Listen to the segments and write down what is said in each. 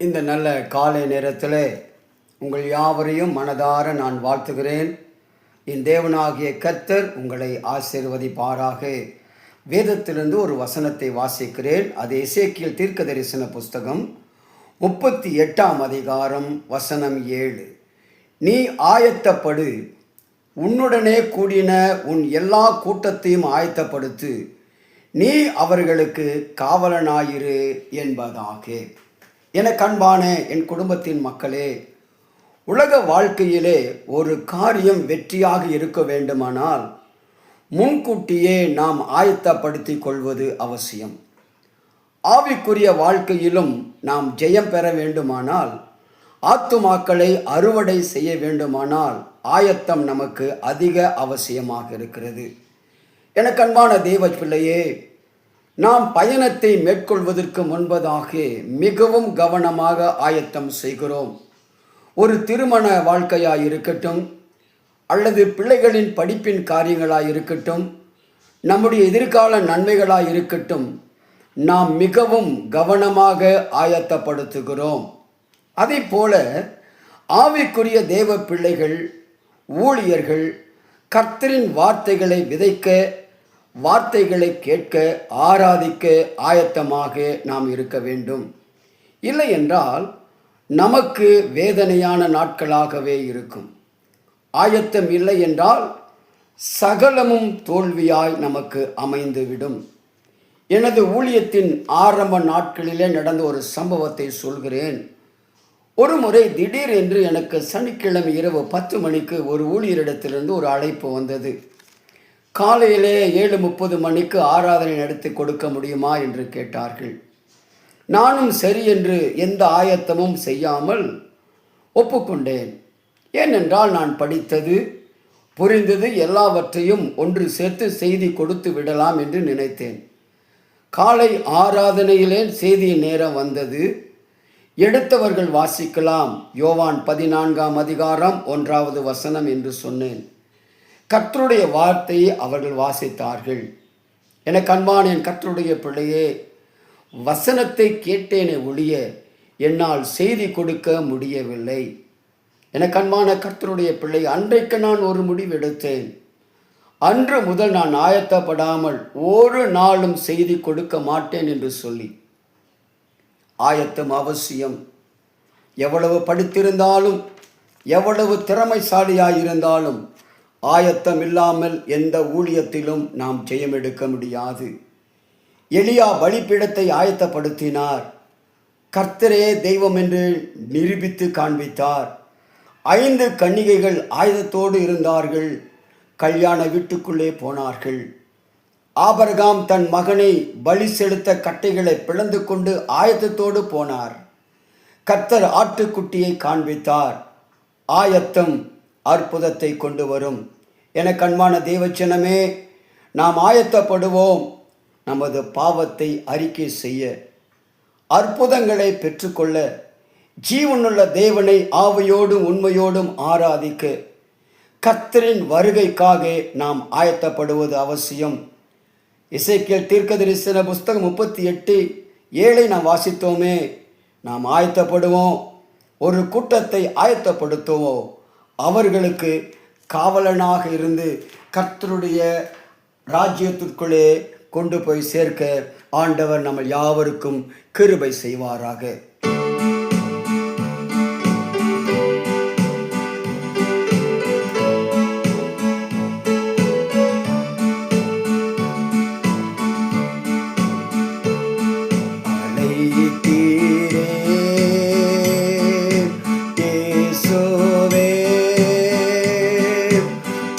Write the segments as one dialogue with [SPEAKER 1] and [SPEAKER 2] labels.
[SPEAKER 1] இந்த நல்ல காலை நேரத்தில் உங்கள் யாவரையும் மனதார நான் வாழ்த்துகிறேன். என் தேவனாகிய கர்த்தர் உங்களை ஆசீர்வதிப்பாராக. வேதத்திலிருந்து ஒரு வசனத்தை வாசிக்கிறேன். அது எசேக்கியேல் தீர்க்கதரிசன புஸ்தகம் 38ஆம் அதிகாரம் வசனம் 7. நீ ஆயத்தப்படு, உன்னுடனே கூடின உன் எல்லா கூட்டத்தையும் ஆயத்தப்படுத்து, நீ அவர்களுக்கு காவலனாயிரு என்பதாக. எனக்கு அன்பான என் குடும்பத்தின் மக்களே, உலக வாழ்க்கையிலே ஒரு காரியம் வெற்றியாக இருக்க வேண்டுமானால் முன்கூட்டியே நாம் ஆயத்தப்படுத்தி கொள்வது அவசியம். ஆவிக்குரிய வாழ்க்கையிலும் நாம் ஜெயம் பெற வேண்டுமானால், ஆத்துமாக்களை அறுவடை செய்ய வேண்டுமானால் ஆயத்தம் நமக்கு அதிக அவசியமாக இருக்கிறது. எனக்கு அன்பான தேவ பிள்ளையே, நாம் பயணத்தை மேற்கொள்வதற்கு முன்பதாக மிகவும் கவனமாக ஆயத்தம் செய்கிறோம். ஒரு திருமண வாழ்க்கையாக இருக்கட்டும், அல்லது பிள்ளைகளின் படிப்பின் காரியங்களாக இருக்கட்டும், நம்முடைய எதிர்கால நன்மைகளாக இருக்கட்டும், நாம் மிகவும் கவனமாக ஆயத்தப்படுத்துகிறோம். அதே போல ஆவிக்குரிய தேவ பிள்ளைகள், ஊழியர்கள் கர்த்தரின் வார்த்தைகளை விதைக்க, வார்த்தைகளை கேட்க, ஆராதிக்க ஆயத்தமாக நாம் இருக்க வேண்டும். இல்லை என்றால் நமக்கு வேதனையான நாட்களாகவே இருக்கும். ஆயத்தம் இல்லை என்றால் சகலமும் தோல்வியாய் நமக்கு அமைந்துவிடும். எனது ஊழியத்தின் ஆரம்ப நாட்களிலே நடந்த ஒரு சம்பவத்தை சொல்கிறேன். ஒரு முறை திடீர் என்று எனக்கு சனிக்கிழமை இரவு 10 மணிக்கு ஒரு ஊழியரிடத்திலிருந்து ஒரு அழைப்பு வந்தது. காலையிலே 7:30 மணிக்கு ஆராதனை நடத்தி கொடுக்க முடியுமா என்று கேட்டார்கள். நானும் சரி என்று எந்த ஆயத்தமும் செய்யாமல் ஒப்புக்கொண்டேன். ஏனென்றால் நான் படித்தது, புரிந்தது எல்லாவற்றையும் ஒன்று சேர்த்து செய்தி கொடுத்து விடலாம் என்று நினைத்தேன். காலை ஆராதனையிலே செய்தியின் நேரம் வந்தது. எடுத்தவர்கள் வாசிக்கலாம், யோவான் 14ஆம் அதிகாரம் 1வது வசனம் என்று சொன்னேன். கர்த்தருடைய வார்த்தையை அவர்கள் வாசித்தார்கள். எனக்கு அன்பான என் கர்த்தருடைய பிள்ளையே, வசனத்தை கேட்டேனே ஒழிய என்னால் செய்தி கொடுக்க முடியவில்லை. எனக்கு அன்பான கர்த்தருடைய பிள்ளை, அன்றைக்கு நான் ஒரு முடிவு எடுத்தேன். அன்று முதல் நான் ஆயத்தப்படாமல் ஒரு நாளும் செய்தி கொடுக்க மாட்டேன் என்று சொல்லி. ஆயத்தம் அவசியம். எவ்வளவு படித்திருந்தாலும், எவ்வளவு திறமைசாலியாயிருந்தாலும் ஆயத்தம் இல்லாமல் எந்த ஊழியத்திலும் நாம் ஜெயம் எடுக்க முடியாது. எலியா பலிபீடத்தை ஆயத்தப்படுத்தினார். கர்த்தரே தெய்வம் என்று நிரூபித்து காண்பித்தார். 5 கன்னிகைகள் ஆயுதத்தோடு இருந்தார்கள். கல்யாண வீட்டுக்குள்ளே போனார்கள். ஆபிரகாம் தன் மகனை பலி செலுத்த கட்டைகளை பிளந்து கொண்டு ஆயத்தத்தோடு போனார். கர்த்தர் ஆட்டுக்குட்டியை காண்பித்தார். ஆயத்தம் அற்புதத்தை கொண்டு வரும். எனக்கு அன்பான தேவச்சனமே, நாம் ஆயத்தப்படுவோம். நமது பாவத்தை அறிக்கை செய்ய, அற்புதங்களை பெற்றுக்கொள்ள, ஜீவனுள்ள தேவனை ஆவியோடும் உண்மையோடும் ஆராதிக்க, கர்த்தரின் வருகைக்காக நாம் ஆயத்தப்படுவது அவசியம். எசேக்கியேல் தீர்க்கதரிசன புஸ்தகம் 38:7 நாம் வாசித்தோமே. நாம் ஆயத்தப்படுவோம். ஒரு கூட்டத்தை ஆயத்தப்படுத்துவோம். அவர்களுக்கு காவலனாக இருந்து கர்த்தருடைய ராஜ்யத்திற்குள்ளே கொண்டு போய் சேர்க்க ஆண்டவர் நம்ம யாவருக்கும் கிருபை செய்வாராக.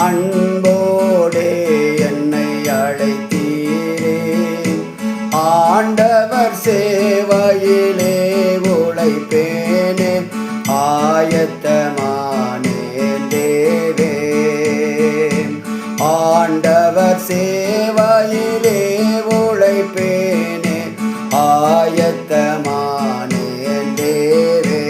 [SPEAKER 2] அன்போடே என்னை அழைத்தீரே, ஆண்டவர் சேவையிலே உழைப்பேனே, ஆயத்தமானேன் தேவே. ஆண்டவர் சேவையிலே உழைப்பேனே, ஆயத்தமானேன் தேவே.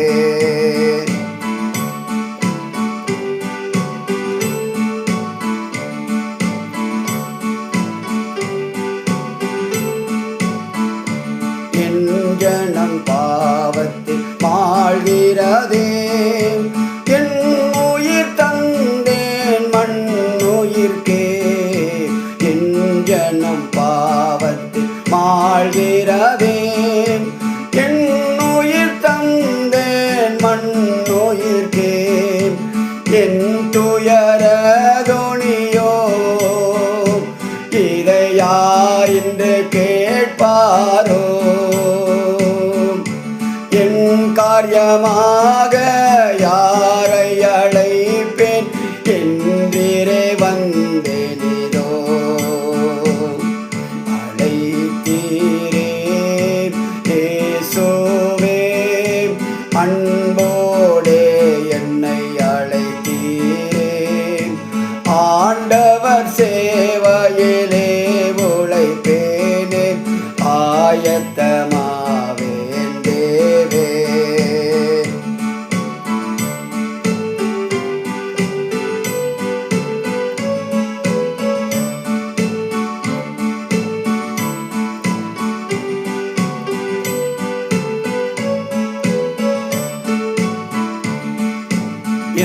[SPEAKER 2] ஜனம் பாவத்தில் காரியமாக யாரை அழைப்பேன் என்றே வந்தேனிதோ. அழைத்தீரே இயேசுவே, அன்போடே என்னை அழைத்தீரே. ஆண்டவர் சேவையிலே உழைப்பேனே, ஆயத்தமாவேன் தேவே.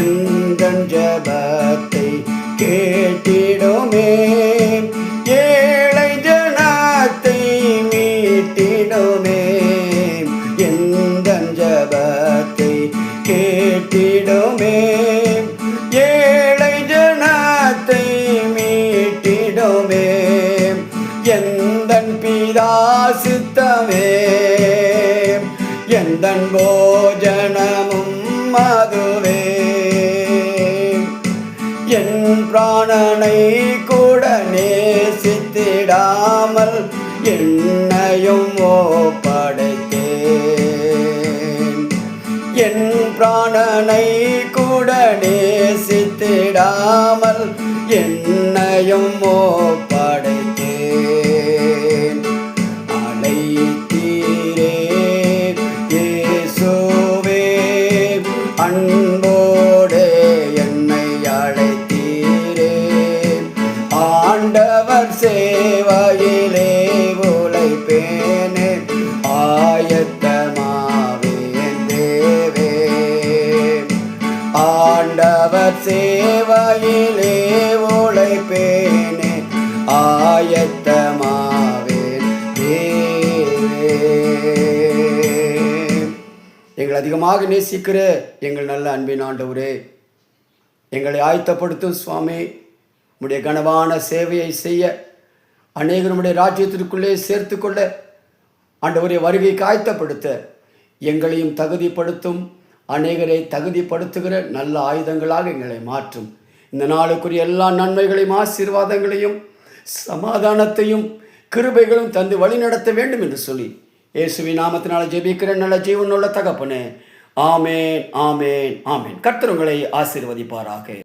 [SPEAKER 2] எந்தன் ஜெபத்தை கேட்டிடுமே, ஏழை ஜனத்தை மீட்டிடுமே. எந்தன் ஜெபத்தை கேட்டிடுமே, ஏழை ஜனத்தை மீட்டிடுமே. எந்தன் பிதா சித்தமே, எந்தன் போஜனமும் அதுவே. என் பிராணனை கூட நேசித்திடாமல் என்னையும் ஒப்படைத்தேன். என் பிராணனை கூட நேசித்திடாமல் என்னையும் ஒப்படைத்தேன். அழைத்தீரே இயேசுவே, அன்போடே என்னை அழைத்தீரே. ஆண்டவர் சேவையிலே உழைப்பேனே, ஆயத்தமாவேன் தேவே. ஆண்டவர் சேவையிலே உழைப்பேனே, ஆயத்தமாவேன் தேவே. எங்களை அதிகமாக நேசிக்கிற எங்கள் நல்ல அன்பின் ஆண்டவரே, எங்களை ஆயத்தப்படுத்தும் சுவாமி. உடைய கனவான சேவையை செய்ய அநேகர் நம்முடைய ராஜ்யத்திற்குள்ளே சேர்த்து கொள்ள ஆண்டவரை வருகைக்கு ஆயத்தப்படுத்த எங்களையும் தகுதிப்படுத்தும், அநேகரை தகுதிப்படுத்துகிற நல்ல ஆயுதங்களாக எங்களை மாற்றும். இந்த நாளுக்குரிய எல்லா நன்மைகளையும் ஆசீர்வாதங்களையும் சமாதானத்தையும் கிருபைகளும் தந்து வழிநடத்த வேண்டும் என்று சொல்லி இயேசுவின் நாமத்தினால ஜெபிக்கிற நல்ல ஜீவனுள்ள தகப்பனே, ஆமேன், ஆமேன், ஆமேன். கர்த்தர் உங்களை ஆசீர்வதிப்பாராக.